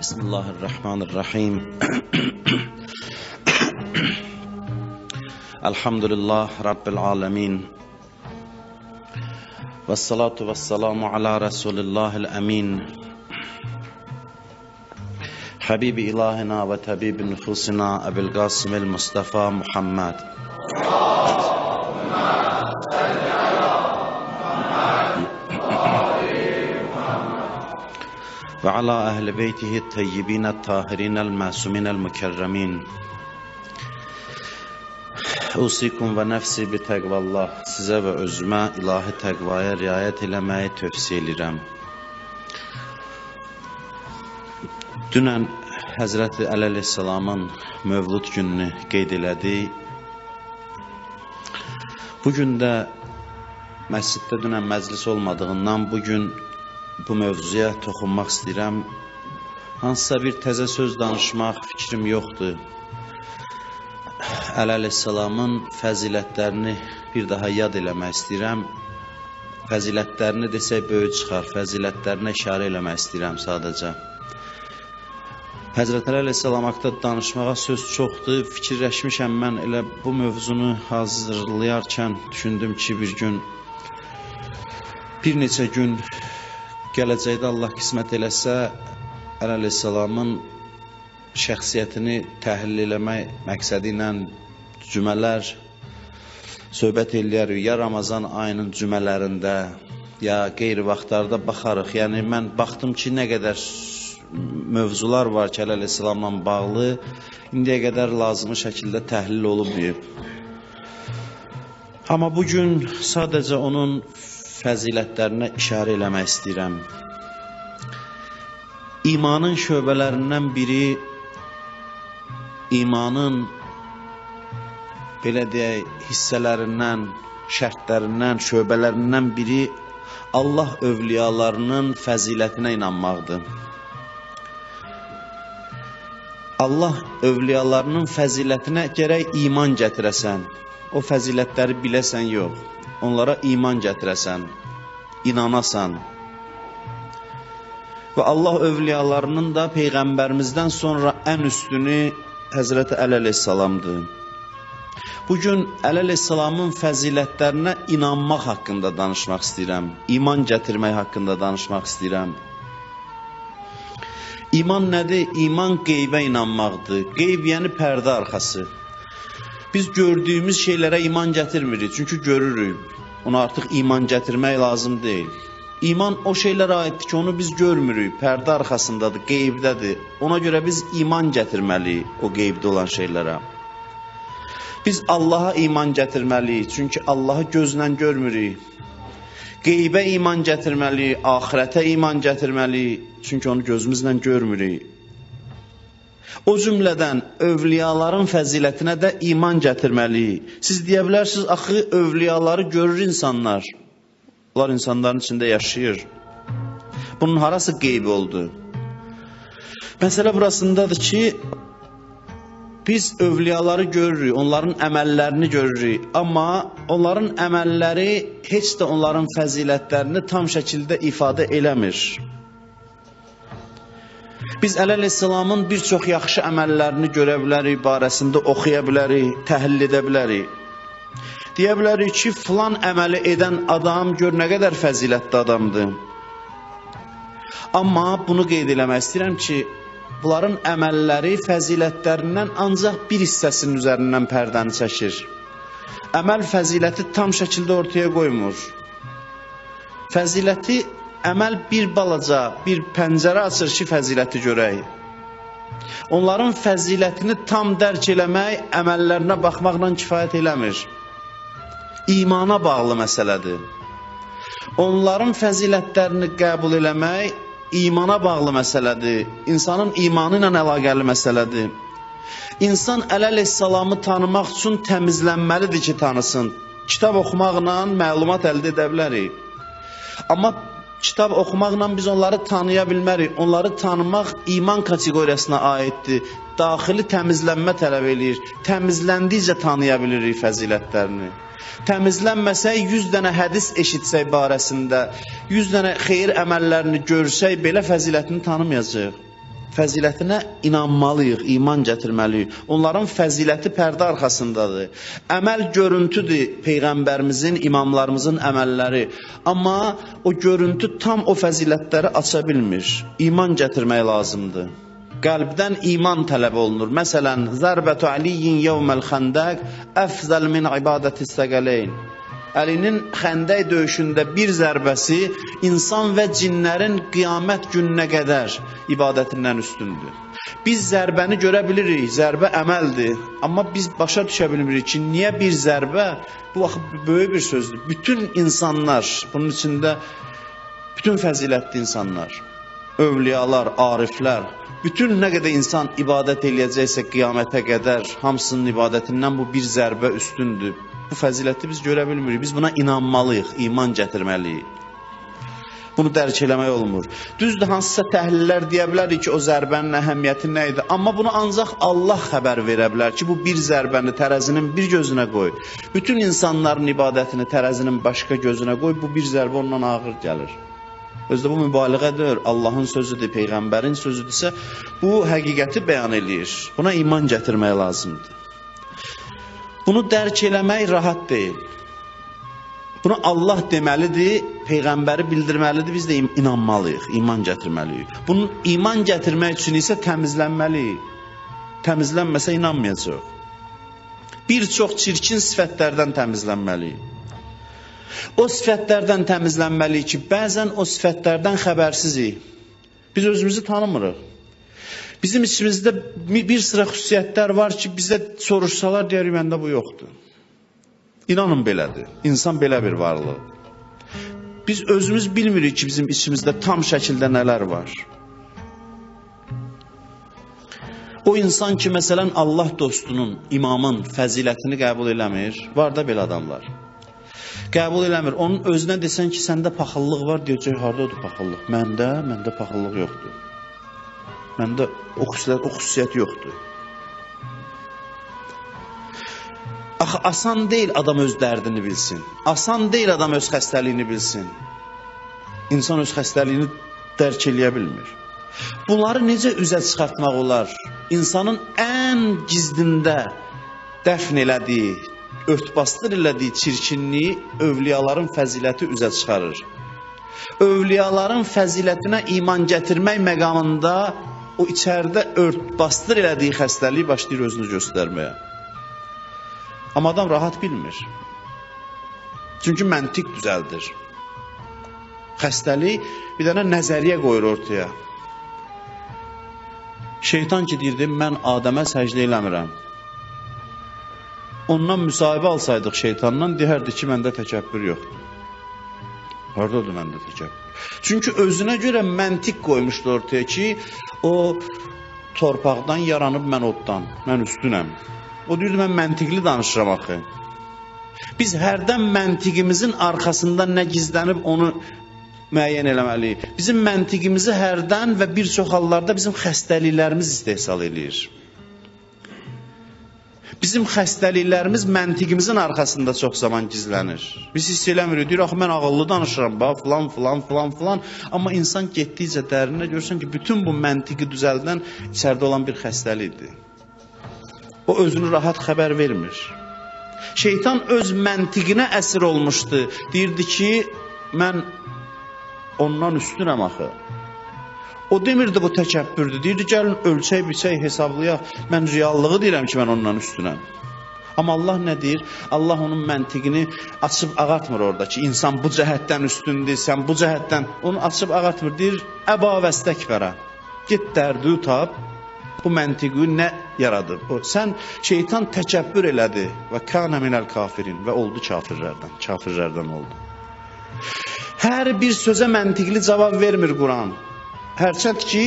Bismillahirrahmanirrahim. Elhamdülillah Rabbil alemin. Vessalatu vesselamu ala Resulillahil emin. Habibi ilahina ve tabibi nüfusina Ebil Qasimil Mustafa Muhammed. Ve ala ehli beytihi teyyibine tahirinel masuminel mükerremin. Usikum ve nefsi bi təqvallah. Sizə və özümə ilahi təqvaya riayət eləməyi tövsiyə edirəm. Dünən Həzrəti Əli əleyhissalamın mövlud gününü qeyd elədik. Bugün də məsciddə dünən məclis olmadığından bugün bu mövzuya toxunmaq istəyirəm. Hansısa bir təzə söz danışmaq fikrim yoxdur. Əli əleyhissalamın fəzilətlərini bir daha yad eləmək istəyirəm. Fəzilətlərini desək böyük çıxar, fəzilətlərinə işarə eləmək istəyirəm sadəcə. Həzrət Əli əleyhissalam haqqında danışmağa söz çoxdur. Fikirləşmişəm mən elə bu mövzunu hazırlayarkən düşündüm ki bir neçə gün gələcəkdə Allah qismət eləsə Əli əleyhissalamın şəxsiyyətini təhlil eləmək məqsədi ilə cümələr söhbət eləyərik. Ya Ramazan ayının cümələrində, ya qeyri vaxtlarda baxarıq. Yəni mən baxdım ki, nə qədər mövzular var ki, Əli əleyhissalamla bağlı indiyə qədər lazımi şəkildə təhlil olunmayıb. Amma bugün sadəcə onun fəzilətlərinə işarə eləmək istəyirəm. İmanın şöbələrindən biri, imanın belə deyək, hissələrindən, şərtlərindən, şöbələrindən biri Allah övliyalarının fəzilətinə inanmaqdır. Allah övliyalarının fəzilətinə gərək iman gətirəsən, o fəzilətləri biləsən yox, onlara iman gətirəsən, inanasan. Və Allah övliyalarının da Peyğəmbərimizdən sonra ən üstünü Həzrəti Əli əleyhissalamdır. Bugün Əli əleyhissalamın fəzilətlərinə inanmaq haqqında danışmaq istəyirəm, iman gətirmək haqqında danışmaq istəyirəm. İman nədir? İman qeybə inanmaqdır. Qeyb yəni pərdə arxası. Biz gördüyümüz şeylərə iman gətirmirik, çünki görürük. Ona artıq iman gətirmək lazım deyil. İman o şeylərə aiddir ki, onu biz görmürük, pərdə arxasındadır, qeybdədir. Ona görə biz iman gətirməliyik o qeybdə olan şeylərə. Biz Allaha iman gətirməliyik, çünki Allahı gözlə görmürük. Qeybə iman gətirməliyik, axirətə iman gətirməliyik, çünki onu gözümüzlə görmürük. O cümlədən övliyaların fəzilətinə də iman gətirməliyik. Siz deyə bilərsiniz, axı övliyaları görür insanlar. Onlar insanların içində yaşayır. Bunun harası qeyb oldu? Məsələ burasındadır ki, biz övliyaları görürük, onların əməllərini görürük. Amma onların əməlləri heç də onların fəzilətlərini tam şəkildə ifadə eləmir. Biz Əli əleyhissalamın bir çox yaxşı əməllərini görə bilərik, barəsində oxuya bilərik, təhlil edə bilərik. Deyə bilərik ki, filan əməli edən adam gör nə qədər fəzilətli adamdır. Amma bunu qeyd eləmək istəyirəm ki, bunların əməlləri fəzilətlərindən ancaq bir hissəsinin üzərindən pərdəni çəkir. Əməl fəziləti tam şəkildə ortaya qoymur. Fəziləti əməl bir balaca, bir pəncərə açır ki, fəziləti görək. Onların fəzilətini tam dərk eləmək əməllərinə baxmaqla kifayət eləmir. İmana bağlı məsələdir. Onların fəzilətlərini qəbul eləmək imana bağlı məsələdir. İnsanın imanı ilə əlaqəli məsələdir. İnsan Əli əleyhissalamı tanımaq üçün təmizlənməlidir ki, tanısın. Kitab oxumaqla məlumat əldə edə bilərik. Amma kitab oxumaqla biz onları tanıya bilmərik. Onları tanımaq iman kateqoriyasına aiddir. Daxili təmizlənmə tələb eləyir. Təmizləndikcə tanıya bilirik fəzilətlərini. Təmizlənməsək, 100 dənə hədis eşitsək barəsində, 100 dənə xeyir əməllərini görsək, belə fəzilətini tanımayacaq. fəzilətinə inanmalıyıq, iman gətirməliyik. Onların fəziləti pərdə arxasındadır. Əməl görüntüdür Peyğəmbərimizin, imamlarımızın əməlləri. Amma o görüntü tam o fəzilətləri aça bilmir. İman gətirmək lazımdır. Qəlbdən iman tələb olunur. Məsələn, zərbətu aliyyin yevməl xəndəq əfzəl min ibadəti səqələyn. Əlinin xəndək döyüşündə bir zərbəsi insan və cinlərin qiyamət gününə qədər ibadətindən üstündür. Biz zərbəni görə bilirik, zərbə əməldir. Amma biz başa düşə bilmirik ki, niyə bir zərbə, bu vaxt böyük bir sözdür. Bütün insanlar, bunun içində bütün fəzilətli insanlar, övliyalar, ariflər, bütün nə qədər insan ibadət eləyəcəksə qiyamətə qədər hamısının ibadətindən bu bir zərbə üstündür. Bu fəziləti biz görə bilmirik. Biz buna inanmalıyıq, iman gətirməliyik. Bunu dərk eləmək olmur. Düzdür, hansısa təhlillər deyə bilərik ki, o zərbənin əhəmiyyəti nə idi? Amma bunu ancaq Allah xəbər verə bilər ki, bu bir zərbəni tərəzinin bir gözünə qoy. Bütün insanların ibadətini tərəzinin başqa gözünə qoy, bu bir zərbə ondan ağır gəlir. Özdə bu mübaliğədir, Allahın sözüdür, Peyğəmbərin sözüdürsə, bu həqiqəti bəyan eləyir. Buna iman gətirmək lazımdır. Bunu dərk eləmək rahat deyil. Bunu Allah deməlidir, Peyğəmbəri bildirməlidir, biz də inanmalıyıq, iman gətirməliyik. Bunun iman gətirmək üçün isə təmizlənməliyik. Təmizlənməsə inanmayacaq. Bir çox çirkin sifətlərdən təmizlənməliyik. O sifətlərdən təmizlənməliyik ki, bəzən o sifətlərdən xəbərsizik. Biz özümüzü tanımırıq. Bizim içimizdə bir sıra xüsusiyyətlər var ki, bizə soruşsalar deyərik, məndə bu yoxdur. İnanın belədir. İnsan belə bir varlıq. Biz özümüz bilmirik ki, bizim içimizdə tam şəkildə nələr var. O insan ki, məsələn, Allah dostunun, imamın fəzilətini qəbul eləmir, var da belə adamlar. Qəbul eləmir. Onun özünə desən ki, səndə paxıllıq var, deyəcək, harada odur paxıllıq? Məndə paxıllıq yoxdur. Məndə o xüsusiyyət yoxdur. Axı, asan deyil adam öz dərdini bilsin. Asan deyil adam öz xəstəliyini bilsin. İnsan öz xəstəliyini dərk eləyə bilmir. Bunları necə üzə çıxartmaq olar? İnsanın ən gizdində dəfn elədiyi, örtbasdır elədiyi çirkinliyi övliyaların fəziləti üzə çıxarır. Övliyaların fəzilətinə iman gətirmək məqamında o içəridə örtbasdır elədiyi xəstəliyi başlayır özünü göstərməyə. Amma adam rahat bilmir. Çünki məntiq düzəldir. Xəstəlik bir dənə nəzəriyyə qoyur ortaya. Şeytan ki deyirdi, mən Adəmə səcdə eləmirəm. Ondan müsahibə alsaydıq şeytandan, deyərdi ki, məndə təkəbbür yoxdur. Haradadır məndə təkəbbür? Çünki özünə görə məntiq qoymuşdu ortaya ki, o torpaqdan yaranıb mən oddan, mən üstünəm. O deyirdi, mən məntiqli danışıram axı. Biz hərdən məntiqimizin arxasında nə gizlənib onu müəyyən eləməliyik. Bizim məntiqimizi hərdən və bir çox hallarda bizim xəstəliklərimiz istehsal edir. Bizim xəstəliklərimiz məntiqimizin arxasında çox zaman gizlənir. Biz hiss eləmirik, deyir, axı mən ağıllı danışıram, filan. Amma insan getdikcə dərinə görürsən ki, bütün bu məntiqi düzəldən içəridə olan bir xəstəlikdir. O özünü rahat xəbər vermir. Şeytan öz məntiqinə əsir olmuşdu. Deyirdi ki, mən ondan üstünəm axı. O demirdi bu təkəbbürdür. Deyirdi, gəlin ölçək, biçək, hesablayaq. Mən reallığı deyirəm ki, mən ondan üstünəm. Amma Allah nə deyir? Allah onun məntiqini açıb ağartmır orada ki, insan bu cəhətdən üstündür, sən bu cəhətdən. Onu açıb ağartmır. Deyir, əba vəstəkbərə. Get dərdi tap, bu məntiqi nə yaradıb? Sən şeytan təkəbbür elədi və kana minəl kafirin və oldu kafirlərdən oldu. Hər bir sözə məntiqli cavab vermir Quran. Hərçənd ki,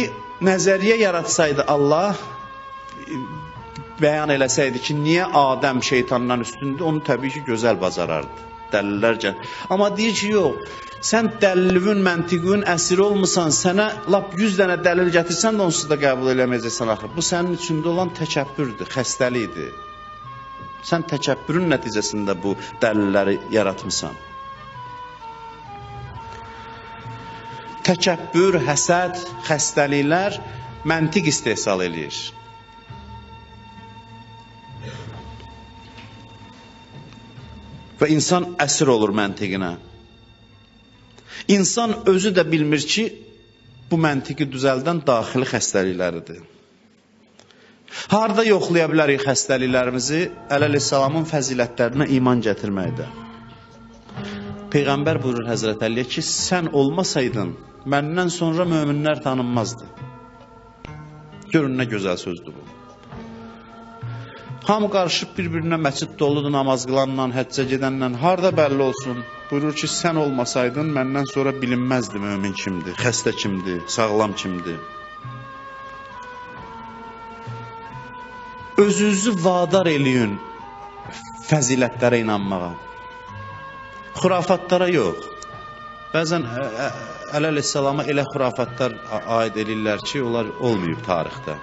nəzəriyyə yaratsaydı Allah, bəyan eləsəydi ki, niyə Adəm şeytandan üstündür, onu təbii ki, gözəl bacarardı, dəlillərcə. Amma deyir ki, yox, sən dəlilin, məntiqin əsiri olmuşsan, sənə lap 100 dənə dəlil gətirsən də onsuz da qəbul eləməyəcəksən axı. Bu sənin içində olan təkəbbürdür, xəstəlikdir. Sən təkəbbürün nəticəsində bu dəlilləri yaratmışsan. Təkəbbür, həsəd, xəstəliklər Məntiq istehsal eləyir. Və insan əsir olur məntiqinə. İnsan özü də bilmir ki, bu məntiqi düzəldən daxili xəstəlikləridir. Harada yoxlaya bilərik xəstəliklərimizi? Əleyhissalamın fəzilətlərinə iman gətirməkdə. Peyğəmbər buyurur Həzrət Əliyə ki, sən olmasaydın, məndən sonra möminlər tanınmazdı. Görün nə gözəl sözdür bu. Hamı qarışıb bir-birinə məscid doludur, namaz qılanla, həccə gedənlə, harada bəlli olsun. Buyurur ki, sən olmasaydın, məndən sonra bilinməzdi mömin kimdir, xəstə kimdir, sağlam kimdir. Özünüzü vadar eləyin fəzilətlərə inanmağa. Xurafatlara yox. Bəzən Əleyhissalama elə xurafatlar aid edirlər ki, onlar olmayıb tarixdə.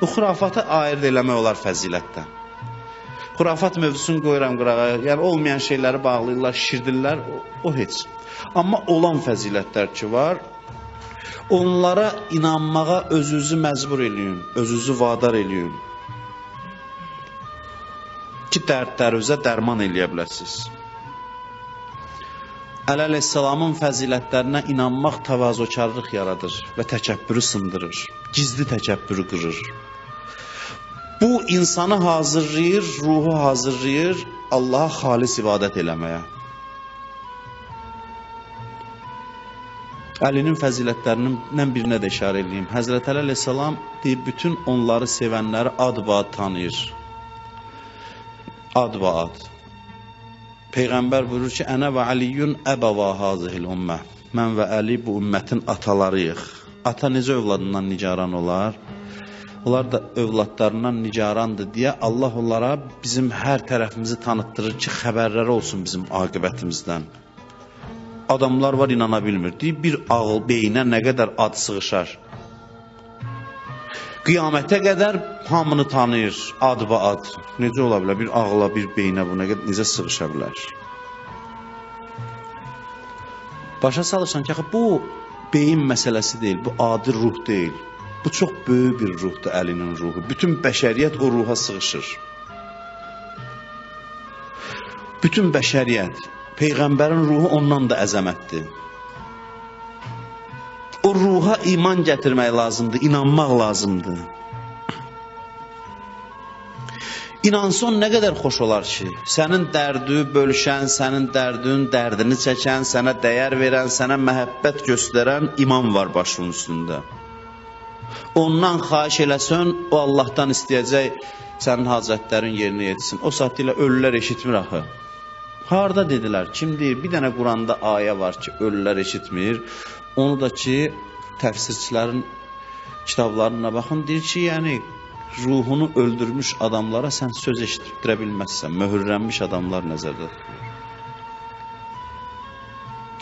Bu xurafatı ayırt eləmək olar fəzilətdən. Xurafat mövzusunu qoyuram qırağa, yəni olmayan şeyləri bağlayırlar, şişirdirlər, o heç. Amma olan fəzilətlər ki var, onlara inanmağa özünüzü məcbur eləyin, özünüzü vadar eləyin. Ki, dərdlərinizə dərman eləyə biləsiniz. Əleyhissalamın fəzilətlərinə inanmaq təvazökarlıq yaradır və təkəbbürü sındırır, gizli təkəbbürü qırır. Bu, insanı hazırlayır, ruhu hazırlayır Allaha xalis ibadət eləməyə. Əlinin fəzilətlərindən birinə də işarə edeyim. Həzrət Əli əleyhissalam deyib, bütün onları sevənləri ad-ba-ad tanıyır. Ad-ba-ad. Peyğəmbər buyurur ki, Ənə və Əliyyün əbəvə hazihil ümmə. Mən və Əli bu ümmətin atalarıyıq. Ata necə övladından nigaran olar? Onlar da övladlarından nigarandır deyə Allah onlara bizim hər tərəfimizi tanıtdırır ki, xəbərləri olsun bizim aqibətimizdən. Adamlar var, inana bilmir. Deyib, bir ağıl beyinə nə qədər ad sığışar. Qiyamətə qədər hamını tanıyır, ad-ba-ad. Necə ola bilər? Bir ağla, bir beyinə bu necə sığışa bilər? Başa salırsan ki, bu beyin məsələsi deyil, bu adi ruh deyil. Bu çox böyük bir ruhdur, Əlinin ruhu. Bütün bəşəriyyət o ruha sığışır. Bütün bəşəriyyət, Peyğəmbərin ruhu ondan da əzəmətdir. O ruha iman gətirmək lazımdır, inanmaq lazımdır. İnanson nə qədər xoş olar ki, sənin dərdi bölüşən, sənin dərdin dərdini çəkən, sənə dəyər verən, sənə məhəbbət göstərən iman var başının üstündə. Ondan xahiş eləsən, o Allahdan istəyəcək sənin hacətlərin yerinə yetsin. O saat ilə ölülər eşitmir axı. Harada dedilər? Kim deyir? Bir dənə Quranda ayə var ki, ölülər eşitmir. Onu da ki, təfsirçilərin kitablarına baxın, deyir ki, yəni ruhunu öldürmüş adamlara sən söz eşitdirə bilməzsən. Möhürlənmiş adamlar nəzərdə tutulur.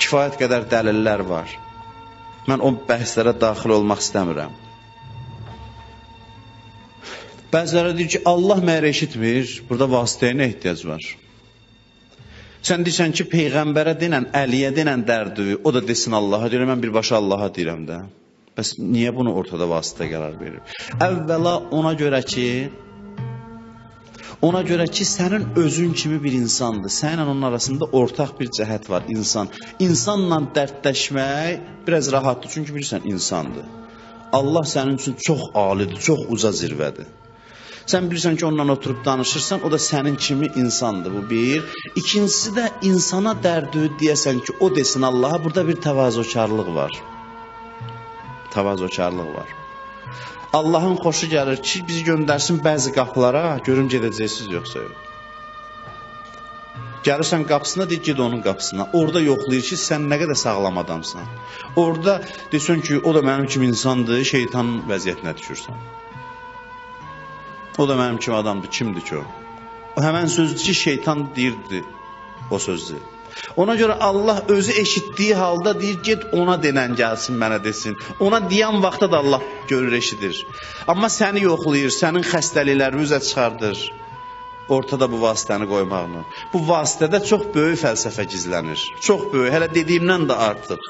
Kifayət qədər dəlillər var. Mən o bəhslərə daxil olmaq istəmirəm. Bəziləri deyir ki, Allah məyər eşitmir, burada vasitəyə nə ehtiyac var? Sən deyirsən ki, Peyğəmbərə denən, Əliyə denən dərdi, o da desin Allaha, deyirəm, mən birbaşa Allaha deyirəm də. Bəs niyə bunu ortada vasitə qərar verir? Əvvəla ona görə ki, sənin özün kimi bir insandır. Səninlə onun arasında ortaq bir cəhət var, insan. İnsanla dərdləşmək biraz rahatdır, çünki bilirsən, insandır. Allah sənin üçün çox alidir, çox uca zirvədir. Sən bilirsən ki, onunla oturub danışırsan, o da sənin kimi insandır, bu bir. İkincisi də insana dərdi deyəsən ki, o desin Allaha, burada bir təvazökarlıq var. Təvazökarlıq var. Allahın xoşu gəlir ki, bizi göndərsin bəzi qapılara, görüm gedəcəksiniz yoxsa yox. Gəlirsən qapısına, deyir, ged onun qapısına. Orada yoxlayır ki, sən nə qədər sağlam adamsan. Orada desən ki, o da mənim kimi insandır, şeytanın vəziyyətinə düşürsən. O da mənim kimi adamdır, kimdir ki o? O həmən sözdür ki, şeytan deyirdi o sözü. Ona görə Allah özü eşitdiyi halda deyir, get ona denən gəlsin, mənə desin. Ona deyən vaxtda da Allah görür, eşidir. Amma səni yoxlayır, sənin xəstəliklərini üzə çıxardır. Ortada bu vasitəni qoymaqla. Bu vasitədə çox böyük fəlsəfə gizlənir. Çox böyük, hələ dediyimdən də artıq.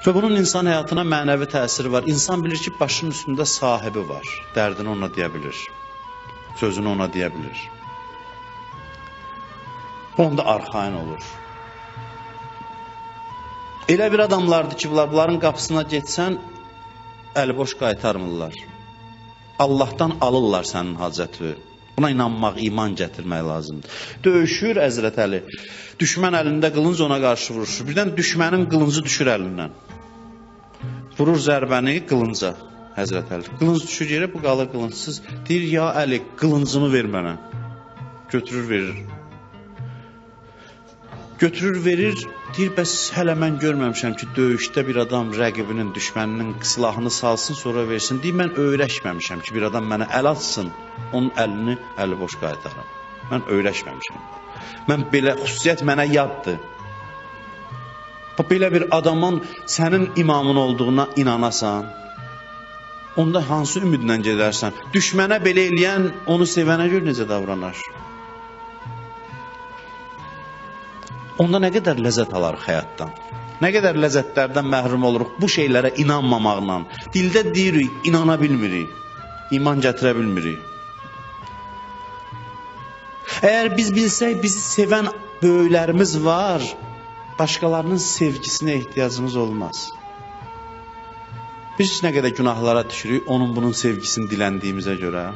Və bunun insan həyatına mənəvi təsiri var. İnsan bilir ki, başının üstündə sahibi var. Dərdini ona deyə bilir. Sözünü ona deyə bilir. Onda arxayın olur. Elə bir adamlardır ki, bunların qapısına getsən, əli boş qaytarmırlar. Allahdan alırlar sənin hacəti. Buna inanmaq, iman gətirmək lazımdır. Döyüşür Həzrət Əli. Düşmən əlində qılınc ona qarşı vuruşur. Birdən düşmənin qılıncı düşür əlindən. Vurur zərbəni qılınca Həzrət Əli. Qılınc düşür yerə, bu qalır qılıncsız. Deyir, ya Əli, qılıncımı ver mənə. Götürür, verir. Götürür, verir. Deyir, bəs hələ mən görməmişəm ki, döyüşdə bir adam rəqibinin, düşməninin silahını salsın, sonra versin. Deyir, mən öyrəşməmişəm ki, bir adam mənə əl atsın, onun əlini əli boş qaytaram. Mən öyrəşməmişəm. Mən belə xüsusiyyət mənə yaddır. Belə bir adamın sənin imamın olduğuna inanasan, onda hansı ümidlə gedərsən? Düşmənə belə eləyən onu sevənə görə necə davranar? Onda nə qədər ləzzət alarıq həyatdan? Nə qədər ləzzətlərdən məhrum oluruq bu şeylərə inanmamaqla? Dildə deyirik, inana bilmirik, iman gətirə bilmirik. Əgər biz bilsək, bizi sevən böyüklərimiz var, başqalarının sevgisinə ehtiyacımız olmaz. Biz nə qədər günahlara düşürük, onun bunun sevgisini diləndiyimizə görə.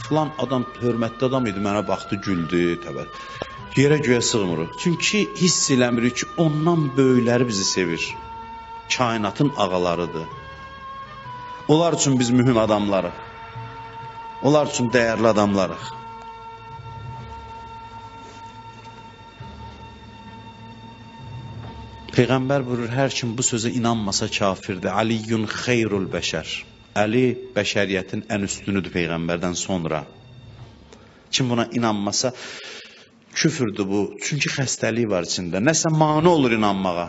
Filan adam, hörmətli adam idi, mənə baxdı, güldü, təbəd. Yerə göyə sığmırıq. Çünki hiss eləmirik ki, ondan böyükləri bizi sevir. Kainatın ağalarıdır. Onlar üçün biz mühüm adamlarıq. Onlar üçün dəyərli adamlarıq. Peyğəmbər buyurur, hər kim bu sözə inanmasa kafirdir. Aliyyun xeyrul bəşər. Əli bəşəriyyətin ən üstünüdür Peyğəmbərdən sonra. Kim buna inanmasa küfürdür bu. Çünki xəstəlik var içində. Nəsə mane olur inanmağa.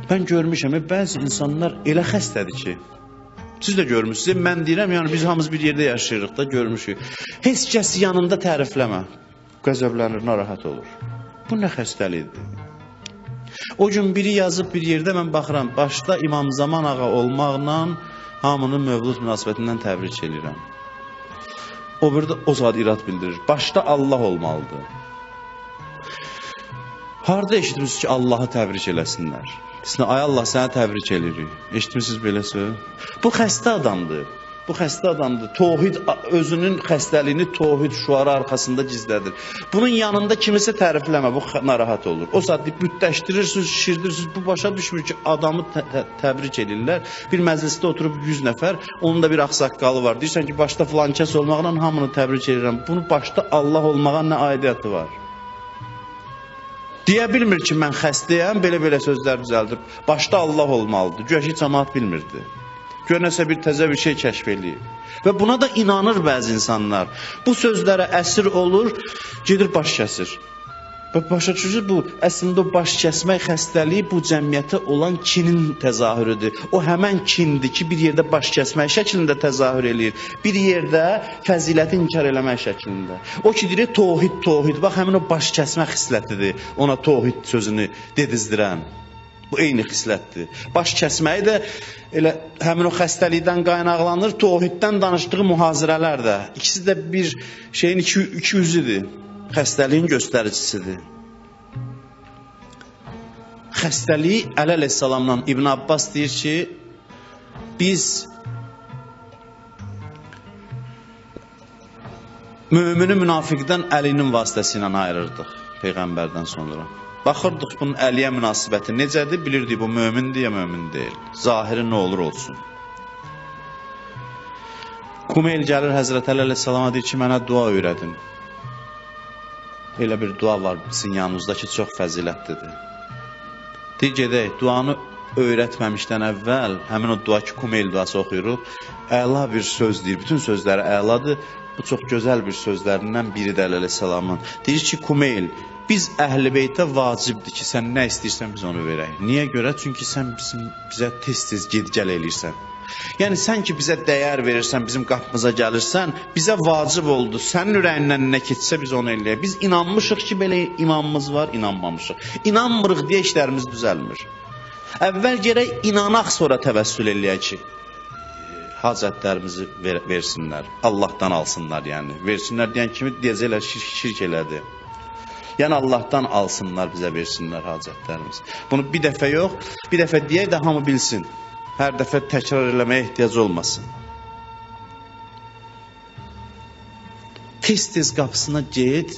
Mən görmüşəm, bəzi insanlar elə xəstədir ki, siz də görmüşsünüz, mən deyirəm, yəni biz hamımız bir yerdə yaşayırıq da, görmüşük. Heç kəs yanında tərifləmə. Qəzəblənir, narahat olur. Bu nə xəstəlikdir? O gün biri yazıb bir yerdə, mən baxıram, başda İmam Zaman ağa olmaqla hamının mövlud münasibətindən təbrik edirəm. O burada o zat irad bildirir. Başda Allah olmalıdır. Harada eşitmişsiniz ki, Allahı təbrik eləsinlər? Ay Allah, sənə təbrik eləyirik. Eşitmişsiniz belə söz? Bu xəstə adamdır. Bu xəstə adamdır. Tohid, özünün xəstəliyini tohid şuarı arxasında gizlədir. Bunun yanında kimisə tərifləmə, bu narahat olur. O saat bütləşdirirsiniz, şişirdirirsiniz, bu başa düşmür ki, adamı təbrik edirlər. Bir məclisdə oturub 100 nəfər, onun da bir ağsaqqalı var. Deyirsən ki, başda filan kəs olmaqla hamını təbrik edirəm. Bunun başda Allah olmağa nə aidiyyatı var? Deyə bilmir ki, mən xəstəyəm, belə-belə sözlər düzəldir. Başda Allah olmalıdır. Güya ki, cəmaat bilmirdi. Gör nəsə bir təzə bir şey kəşf eləyir. Və buna da inanır bəzi insanlar. Bu sözlərə əsir olur, gedir baş kəsir. Və başa düşürsünüz, bu əslində o baş kəsmək xəstəliyi bu cəmiyyətə olan kinin təzahürüdür. O həmən kindir ki, bir yerdə baş kəsmək şəklində təzahür eləyir. Bir yerdə fəziləti inkar eləmək şəklində. O ki, deyir, tohid, bax, həmin o baş kəsmək xislətidir, ona tohid sözünü dedizdirən. Bu eyni xislətdir. Baş kəsməyi də elə həmin o xəstəlikdən qaynaqlanır, tohiddən danışdığı mühazirələr də. İkisi də bir şeyin iki üzüdür. Xəstəliyin göstəricisidir. Xəstəliyi Əli əleyhissalamdan İbn Abbas deyir ki, biz mümini münafiqdən Əlinin vasitəsilə ayırırdıq Peyğəmbərdən sonra. Baxırdıq bunun Əliyə münasibəti necədir, bilirdik bu mömindir ya mömin deyil. Zahiri nə olur olsun. Kumeyl gəlir Həzrət Əli əleyhissalama deyir ki, mənə dua öyrədin. Elə bir dua var sizin yanınızda ki, çox fəzilətlidir. Deyir, gedək, duanı öyrətməmişdən əvvəl, həmin o dua ki, Kumeyl duası oxuyuruq, əla bir söz deyir, bütün sözləri əladır. Bu çox gözəl bir sözlərindən biridir Əli əleyhissalamın. Deyir ki, Kumeyl, biz Əhl-i Beytə vacibdir ki, sən nə istəyirsən biz onu verək. Niyə görə? Çünki sən bizə tez-tez ged-gəl eləyirsən. Yəni, sən ki bizə dəyər verirsən, bizim qapımıza gəlirsən, bizə vacib oldu. Sənin ürəyindən nə keçsə biz onu eləyək. Biz inanmışıq ki, belə imamımız var, inanmamışıq. İnanmırıq deyə işlərimiz düzəlmir. Əvvəl gərək inanaq, sonra təvəssül eləyək ki, hacətlərimizi versinlər. Allahdan alsınlar, yəni. Versinlər deyən kimi deyəcəklər şirk elədi. Yəni Allahdan alsınlar, bizə versinlər hacətlərimizi. Bunu bir dəfə yox, bir dəfə deyək də hamı bilsin. Hər dəfə təkrar eləməyə ehtiyac olmasın. Tez-tez qapısına get.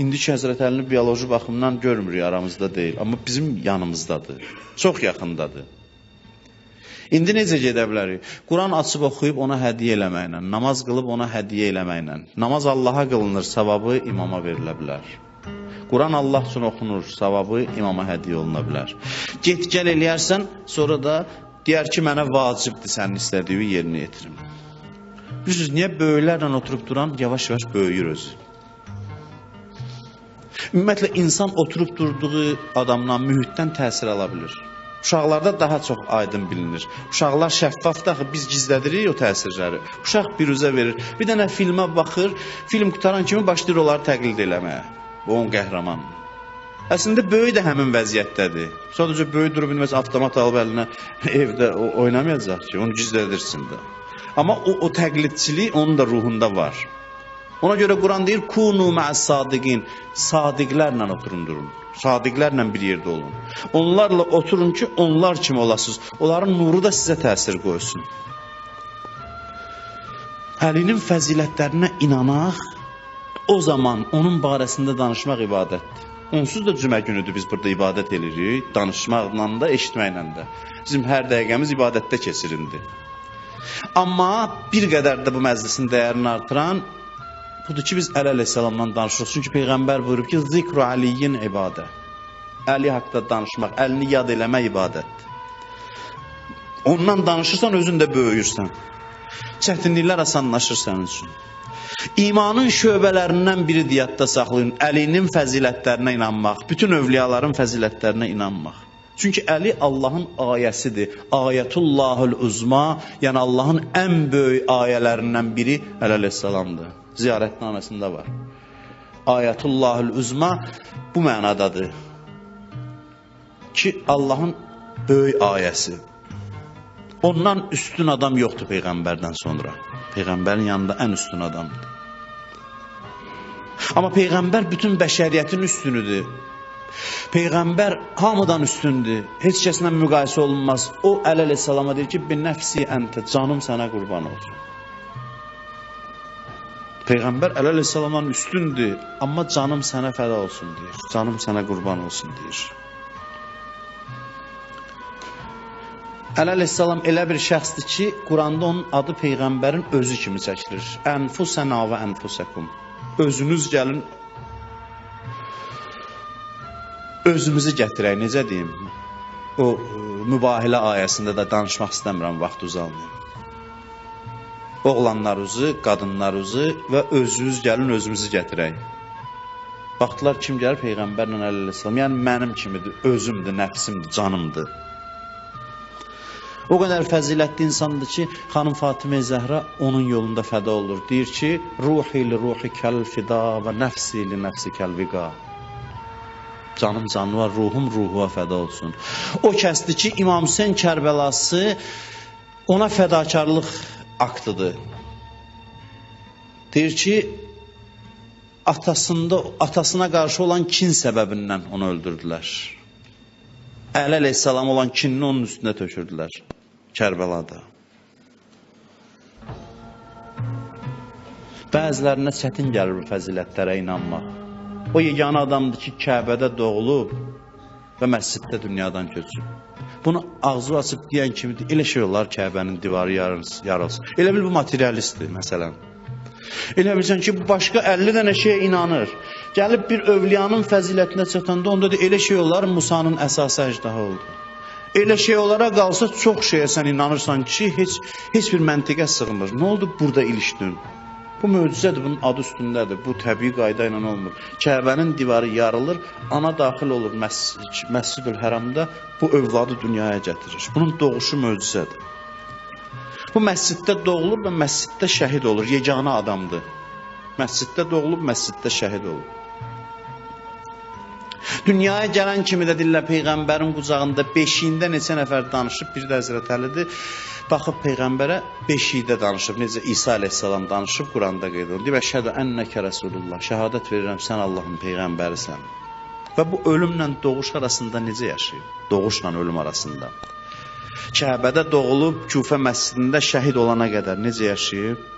İndiki Həzrət Əlini bioloji baxımdan görmürük, aramızda deyil. Amma bizim yanımızdadır. Çox yaxındadır. İndi necə gedə bilərik? Quran açıb oxuyub ona hədiyyə eləməklə, namaz qılıb ona hədiyyə eləməklə. Namaz Allaha qılınır, savabı imama verilə bilər. Quran Allah üçün oxunur, savabı imama hədiyyə oluna bilər. Get-gəl eləyərsən, sonra da deyər ki, mənə vacibdir sənin istədiyi yerinə yetirim. Bilirsiniz, niyə böyüklərlə oturub duran yavaş-yavaş böyüyür özü? Ümumiyyətlə, insan oturub durduğu adamdan, mühitdən təsir ala bilir. Uşaqlarda daha çox aydın bilinir. Uşaqlar şəffafdır, axı biz gizlədirik o təsirləri. Uşaq biruzə verir. Bir dənə filmə baxır, film qutaran kimi başlayır onları təqlid eləməyə. Bu onun qəhrəman. Əslində böyük də həmin vəziyyətdədir. Sadəcə böyük durub bilməz, avtomat alıb əlinə evdə oynamayacaq ki, onu gizlədirsin də. Amma o təqlidçilik onun da ruhunda var. Ona görə Quran deyir, kunu mə'as-sadiqin, sadiqlərlə oturun durun. Sadiqlərlə bir yerdə olun. Onlarla oturun ki, onlar kimi olasınız. Onların nuru da sizə təsir qoysun. Əlinin fəzilətlərinə inanaq, o zaman onun barəsində danışmaq ibadətdir. Onsuz da cümə günüdür biz burada ibadət edirik, danışmaqla da, eşitməklə də. Bizim hər dəqiqəmiz ibadətdə keçirindir. Amma bir qədər də bu məclisin dəyərini artıran budur ki, biz Əli əleyhissalamdan danışırıq. Çünki Peyğəmbər buyurub ki, zikru aliyyin ibadə. Əli haqda danışmaq, əlini yad eləmək ibadətdir. Ondan danışırsan, özün də böyüyürsən. Çətinliklər asanlaşır sənin üçün. İmanın şöbələrindən biri yadda saxlayın, Əlinin fəzilətlərinə inanmaq, bütün övliyaların fəzilətlərinə inanmaq. Çünki Əli Allahın ayəsidir, ayətullahul uzma, yəni Allahın ən böyük ayələrindən biri Əli əleyhissalamdır. Ziyarətnaməsində var. Ayətullahul uzma bu mənadadır ki, Allahın böyük ayəsi. Ondan üstün adam yoxdur Peyğəmbərdən sonra. Peyğəmbərin yanında ən üstün adamdır. Amma Peyğəmbər bütün bəşəriyyətin üstünüdür. Peyğəmbər hamıdan üstündür. Heç kəslə müqayisə olunmaz. O Əli əleyhissalama deyir ki, "Binəfsi əntə, canım sənə qurban olsun." Peyğəmbər Əli əleyhissalamdan üstündür, amma canım sənə fəda olsun deyir. Canım sənə qurban olsun deyir. Əli əleyhissalam elə bir şəxsdir ki, Quranda onun adı Peyğəmbərin özü kimi çəkilir. Ənfusənə və ənfusəkum. Özünüz gəlin, özümüzü gətirək, necə deyim? O mübahilə ayəsində də danışmaq istəmirəm, vaxt uzalmayayım. Oğlanlarınızı, qadınlarınızı və özünüz gəlin, özümüzü gətirək. Baxdılar, kim gəlir? Peyğəmbərlə Əli əleyhissalam. Yəni mənim kimidir, özümdür, nəfsimdir, canımdır. O qədər fəzilətli insandır ki, xanım Fatimə Zəhra onun yolunda fəda olur. Deyir ki, ruhi li ruhi kəl fida və nəfsi li nəfsi kəl viqa. Canım canı var, ruhum ruhuma fəda olsun. O kəsdir ki, İmam Hüseyn Kərbəlası ona fədakarlıq aktıdır. Deyir ki, atasına qarşı olan kin səbəbindən onu öldürdülər. Əli əleyhissalam olan kinini onun üstünə tökürdülər. Kərbəlada. Bəzilərinə çətin gəlir bu fəzilətlərə inanmaq. O yeganə adamdır ki, Kəbədə doğulub və məsciddə dünyadan köçüb. Bunu ağzı açıb deyən kimidir, elə şey olar Kəbənin divarı yarılsın. Elə bil bu materialistdir, məsələn. Elə bilsən ki, başqa 50 dənə şeyə inanır. Gəlib bir övliyanın fəzilətinə çatanda onda da elə şey olar, Musanın əsası əcdaha oldu. Elə şey olara qalsa çox şeyə sən inanırsan ki, heç bir məntiqə sığmır. Nə oldu burada ilişdin? Bu möcüzədir, bunun adı üstündədir. Bu təbii qayda ilə olmur. Kəbənin divarı yarılır, ana daxil olur Məscid-ül Həramda, bu övladı dünyaya gətirir. Bunun doğuşu möcüzədir. Bu məsciddə doğulur və məsciddə şəhid olur, yeganə adamdır. Məsciddə doğulub, məsciddə şəhid olur. Dünyaya gələn kimi də deyirlər Peyğəmbərin qucağında beşiyində neçə nəfər danışıb. Bir də Həzrət Əlidir, baxıb Peyğəmbərə beşikdə danışıb. Necə İsa əleyhissalam danışıb, Quranda qeyd olunur. Deyib, əşhədü ənnəkə Rəsulullah, şəhadət verirəm, sən Allahın Peyğəmbərisən. Və bu ölümlə doğuş arasında necə yaşayıb? Doğuşla ölüm arasında. Kəbədə doğulub, Küfə məscidində şəhid olana qədər necə yaşayıb?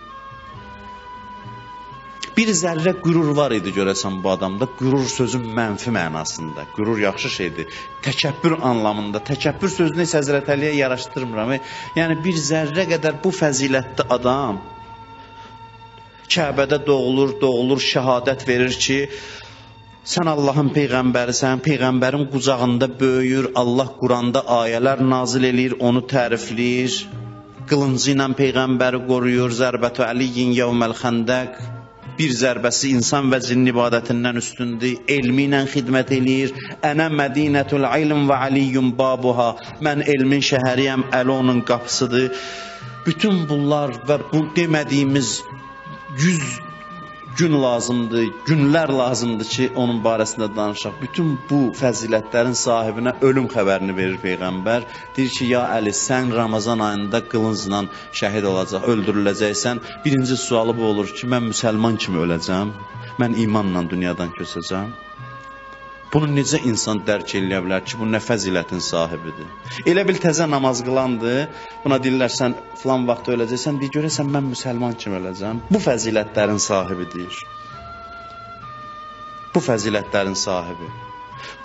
Bir zərrə qürur var idi görəsən bu adamda. Qürur sözün mənfi mənasında. Qürur yaxşı şeydir. Təkəbbür anlamında. Təkəbbür sözünü isə Həzrət Əliyə yaraşdırmıram. Yəni bir zərrə qədər bu fəzilətli adam Kəbədə doğulur, şəhadət verir ki, sən Allahın Peyğəmbərisən, Peyğəmbərin qucağında böyüyür, Allah Quranda ayələr nazil eləyir, onu tərifləyir, qılıncı ilə Peyğəmbəri qoruyur, zərbətü əliyyin yevməl xəndəq, bir zərbəsi insan və cinn ibadətindən üstündür, elmi ilə xidmət eləyir, ənə mədinətül ilm və aliyyum babuha, mən elmin şəhəriyəm, əli onun qapısıdır. Bütün bunlar və bu demədiyimiz 100 gün lazımdır, günlər lazımdır ki, onun barəsində danışaq. Bütün bu fəzilətlərin sahibinə ölüm xəbərini verir Peyğəmbər. Deyir ki, ya Əli, sən Ramazan ayında qılıncla şəhid olacaq, öldürüləcəksən. Birinci sualı bu olur ki, mən müsəlman kimi öləcəm, mən imanla dünyadan köçəcəm. Bunu necə insan dərk eləyə bilər ki, bu nə fəzilətin sahibidir? Elə bil təzə namaz qılandır, buna deyirlər, sən filan vaxt öləcəksən, deyir, görəsən, mən müsəlman kimi öləcəm. Bu fəzilətlərin sahibidir. Bu fəzilətlərin sahibi.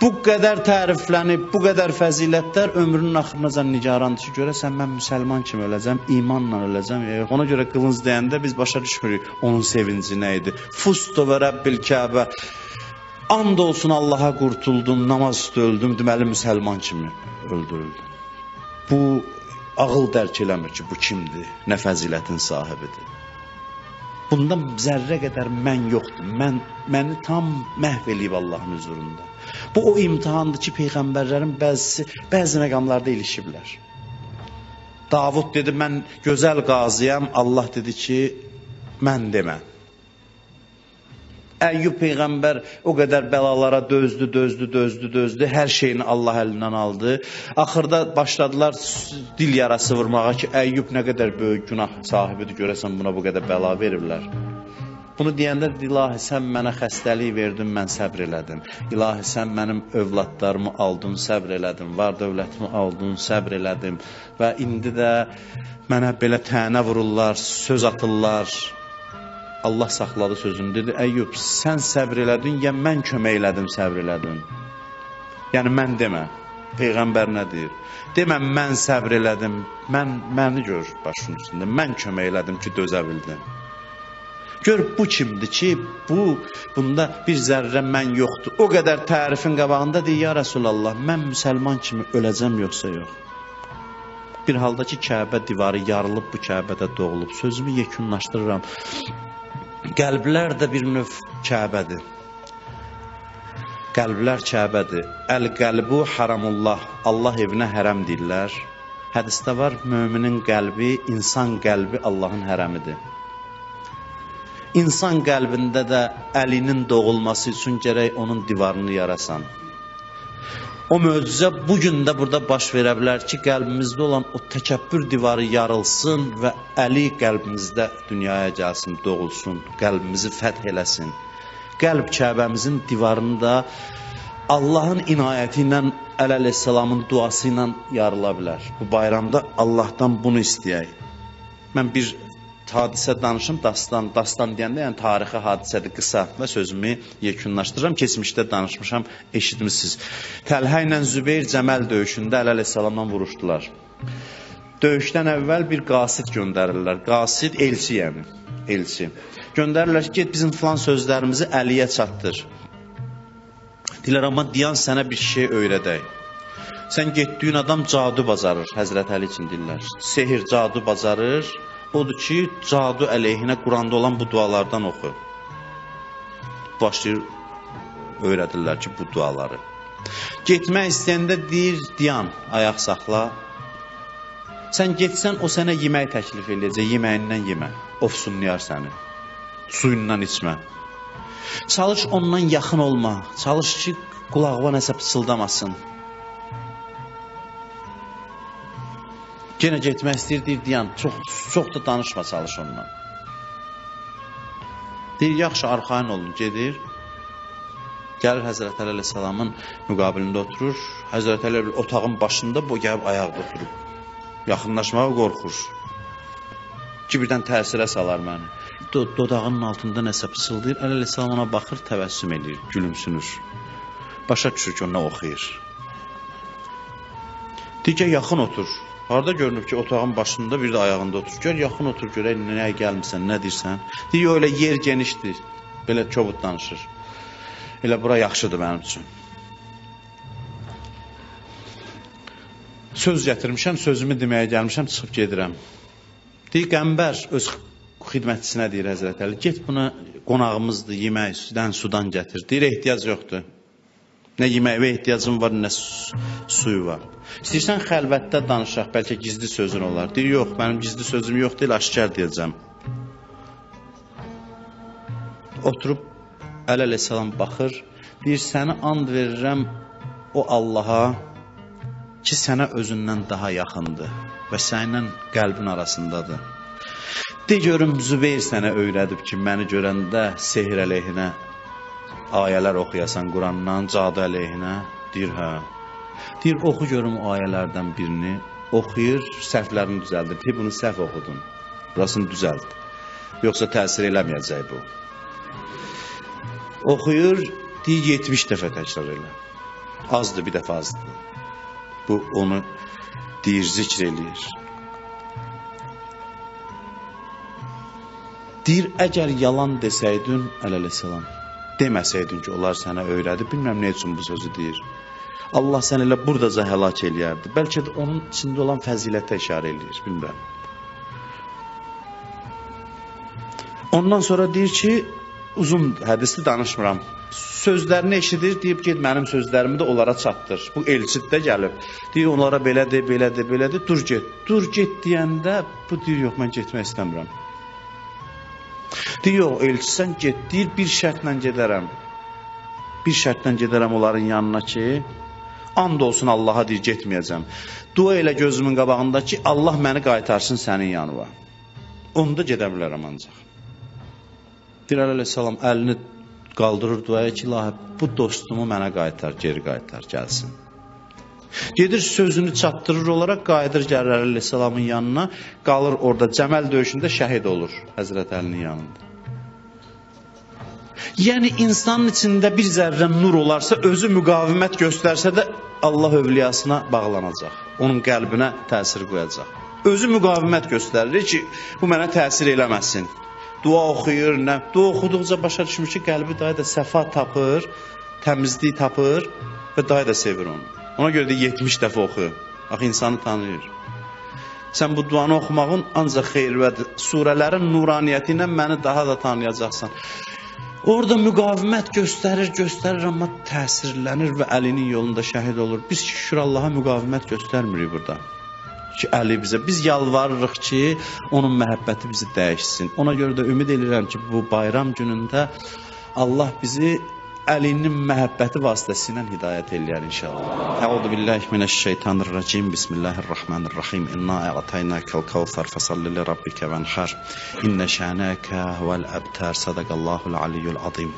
Bu qədər təriflənib, bu qədər fəzilətlər ömrünün axırınacan nigarandır ki, görəsən, mən müsəlman kimi öləcəm, imanla öləcəm. Ona görə qılınc deyəndə biz başa düşmürük, onun sevinci nə idi? Fusto və Rəbbil Kəbə. And olsun Allaha qurtuldum, namaz üstü öldüm, deməli müsəlman kimi öldürüldüm. Bu ağıl dərk eləmir ki, bu kimdir, nə fəzilətin sahibidir. Bunda zərrə qədər mən yoxdur, məni tam məhv eləyib Allahın huzurunda. Bu o imtihandır ki, Peyğəmbərlərin bəzi məqamlarda ilişiblər. Davud dedi, mən gözəl qaziyəm, Allah dedi ki, mən demə. Əyyub Peyğəmbər o qədər bəlalara dözdü, hər şeyini Allah əlindən aldı. Axırda başladılar dil yarası vurmağa ki, Əyyub nə qədər böyük günah sahibidir, görəsən buna bu qədər bəla veriblər. Bunu deyəndə, ilahi sən mənə xəstəlik verdin, mən səbr elədim. İlahi sən mənim övladlarımı aldın, səbr elədim. Var dövlətimi aldın, səbr elədim. Və indi də mənə belə tənə vururlar, söz atırlar. Allah saxladı sözünü, dedi, Əyyub, sən səbr elədin, ya mən kömək elədim, səbr elədim. Yəni, mən demə, Peyğəmbər nə deyir? Demə, mən səbr elədim, məni gör başının üstündə, mən kömək elədim ki, dözə bildim. Gör, bu kimdir ki, bunda bir zərrə mən yoxdur. O qədər tərifin qabağında deyir, ya Rəsulallah, mən müsəlman kimi öləcəm, yoxsa yox. Bir halda ki, Kəbə divarı yarılıb, bu Kəbədə doğulub, sözümü yekunlaşdırıram. Qəlblər də bir növ Kəbədir. Qəlblər Kəbədir. Əl-qəlbu haramullah. Allah evinə hərəm deyirlər. Hədisdə var, müminin qəlbi, insan qəlbi Allahın hərəmidir. İnsan qəlbində də əlinin doğulması üçün gərək onun divarını yarasan. O möcüzə bugün də burada baş verə bilər ki, qəlbimizdə olan o təkəbbür divarı yarılsın və əli qəlbimizdə dünyaya gəlsin, doğulsun, qəlbimizi fəth eləsin. Qəlb Kəbəmizin divarını da Allahın inayəti ilə, əleyhissalamın duası ilə yarıla bilər. Bu bayramda Allahdan bunu istəyək. Mən bir hadisə danışım, dastan deyəndə, yəni tarixi hadisədir, qısa və sözümü yekunlaşdırıram. Keçmişdə danışmışam, eşitmişsiniz. Təlhə ilə Zübeyir Cəməl döyüşündə əleyhissalamdan vuruşdular. Döyüşdən əvvəl bir qasid göndərirlər. Qasid, elçi yəni, elçi. Göndərirlər ki, get bizim filan sözlərimizi Əliyə çatdır. Deyirlər, amma diyan sənə bir şey öyrədək. Sən getdiyin adam cadu bacarır, Həzrət Əli üçün deyirlər. Sehir, cadu bacarır. Odur ki, cadu əleyhinə Quranda olan bu dualardan oxu. Başlayır, öyrədirlər ki, bu duaları. Getmək istəyəndə deyir, diyan, ayaq saxla. Sən getsən, o sənə yemək təklif eləyəcək, yeməyindən yemə. Ofsunlayar səni, suyundan içmə. Çalış ondan yaxın olma. Çalış ki qulağına nəsə pısıldamasın. Yenə getmək istəyir, deyir, deyən, çox da danışma, çalış onunla. Deyir, yaxşı, arxayın olun, gedir. Gəlir Həzrət Əli əleyhissalamın müqabilində oturur. Həzrət Əli otağın başında bu gəlib ayaqda oturub. Yaxınlaşmağa qorxur. Ki, birdən təsirə salar məni. Dodağının altında nəsə pısıldayır. Əli əleyhissalam ona baxır, təbəssüm edir, gülümsünür. Başa düşür ki, ona oxuyur. Deyir, yaxın otur. Harada görünüb ki, otağın başında bir də ayağında otur. Gör, yaxın otur, görək, nəyə gəlmirsən, nə deyirsən. Deyir, öyle yer genişdir. Belə çobud danışır. Elə bura yaxşıdır mənim üçün. Söz gətirmişəm, sözümü deməyə gəlmişəm, çıxıb gedirəm. Deyir, Qəmbər öz xidmətçisinə deyir Həzrət Əli, get buna qonağımızdır, yemək, sudan gətir. Deyir, ehtiyac yoxdur. Nə yeməyə ehtiyacın var, nə suyu var. İstəyirsən xəlvətdə danışaq, bəlkə gizli sözün olar. Deyir, yox, mənim gizli sözüm yox deyil, aşkar deyəcəm. Oturub Əli əleyhissalam baxır, deyir, səni and verirəm o Allaha ki, sənə özündən daha yaxındır və səninlə qəlbin arasındadır. De görüm, Zübeyir sənə öyrədib ki, məni görəndə sehr əleyhinə ayələr oxuyasan Qurandan, cadı əleyhinə. Deyir, hə. Deyir, oxu görüm o ayələrdən birini. Oxuyur, səhvlərini düzəldir. Deyir, bunu səhv oxudun. Burasını düzəld. Yoxsa təsir eləməyəcək bu. Oxuyur, deyir, 70 dəfə təkrar elə. Azdır, bir dəfə azdır. Bu, onu deyir, zikr eləyir. Deyir, əgər yalan desəydin, əleyhissalam, deməsəydin ki, onlar sənə öyrədib, bilməm nə üçün bu sözü deyir. Allah səni elə buradaca həlak eləyərdi. Bəlkə də onun içində olan fəzilətə işarə eləyir, bilmirəm. Ondan sonra deyir ki, uzun hədisli danışmıram. Sözlərini eşidir, deyib ki, mənim sözlərimi də onlara çatdır. Bu elçid də gəlib. Deyir, onlara belədir, belədir, belədir, dur get. Dur get deyəndə, bu deyir, yox, mən getmək istəmirəm. Deyir, yox, elçisən get, deyir, bir şərtlə gedərəm. Bir şərtlə gedərəm onların yanına ki, and olsun Allaha deyir, getməyəcəm. Dua elə gözümün qabağında ki, Allah məni qaytarsın sənin yanıma. Onda gedə bilərəm ancaq. Deyir, əleyhissalam, əlini qaldırır duaya ki, ilahi, bu dostumu mənə qaytar, geri qaytar, gəlsin. Gedir, sözünü çatdırır olaraq, qayıdır, gəlir əleyhissalamın yanına, qalır orada, Cəməl döyüşündə şəhid olur Həzrət Əlinin yanında. Yəni, insanın içində bir zərrə nur olarsa, özü müqavimət göstərsə də Allah övliyasına bağlanacaq. Onun qəlbinə təsir qoyacaq. Özü müqavimət göstərir ki, bu mənə təsir eləməsin. Dua oxuyur, nə? Dua oxuduqca başa düşmür ki, qəlbi daha da səfa tapır, təmizlik tapır və daha da sevir onu. Ona görə də 70 dəfə oxu. Bax, insanı tanıyır. Sən bu duanı oxumağın ancaq xeyirvədir. Surələrin nuraniyyəti ilə məni daha da tanıyacaqsan. Orada müqavimət göstərir, amma təsirlənir və Əlinin yolunda şəhid olur. Biz şükür Allaha müqavimət göstərmirik burada. Ki, Əli bizə, biz yalvarırıq ki, onun məhəbbəti bizi dəyişsin. Ona görə də ümid edirəm ki, bu bayram günündə Allah bizi Əlinin məhəbbəti vasitəsilə hidayət eləyər inşallah. Əuzu billahi mineşşeytanirracim. Bismillahirrahmanirrahim. İnna a'taynakal kevser fesalli li rabbike venhar. İnne şanaka huvel abtar. Sadaqallahul aliyyul azim.